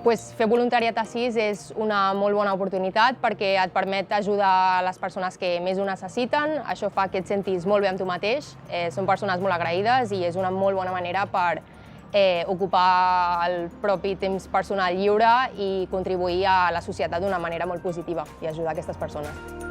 Fer voluntariat a CIS és una molt bona oportunitat perquè et permet ajudar les persones que més ho necessiten. Això fa que et sentis molt bé amb tu mateix. Són persones molt agraïdes i és una molt bona manera per ocupar el propi temps personal lliure i contribuir a la societat d'una manera molt positiva i ajudar aquestes persones.